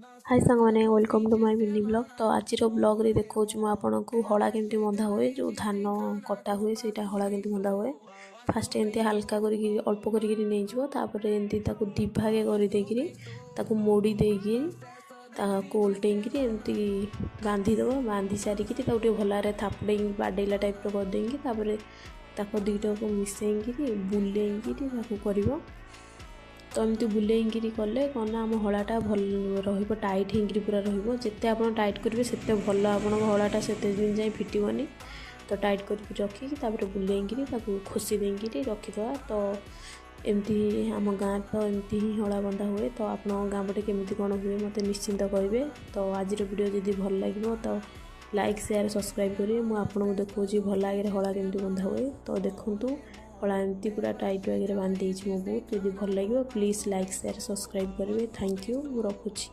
हाय सांगने welcome to my mini blog. तो आज ब्लॉग रे देखो आपको हला केमती बंधा हुए जो धान कटा हुए से हला केमती बंधा हुए। फास्ट एमती हल्का कर अल्प कर एमती दिभागे कर मोड़ी देकी उल्टेकी एमती बांधीदेव। बांधी सारिकी भल थापड़े बाडेला टाइप कर दुईटा को मिसेकी बुलेकी कर। तो एमती बुलेकिरी कले कौन आम हलाटा भल टाइट होकर पूरा जिते आप टाइट करेंगे से भल आप हलाटा से दिन जाए फिटबनी। तो टाइट कर रखिकी बुलेकिरी खोसी देकी रखीद। तो एमती आम गाँव तो एमती ही हला बंधा हुए। तो आप गाँव पटे केमती कौन हुए मत निश्चिंत करेंगे। तो आज वीडियो जदि भल लगे तो लाइक शेयर सब्सक्राइब करेंगे। मुझे देखा भल आगे हला केमती बंधा हुए। तो देखूँ हला एमती पूरा टाइट वगैरह बांध मो बहुत। जदि भल लगे प्लीज़ लाइक शेयर सब्सक्राइब करेंगे। Thank you, रखुच्छी।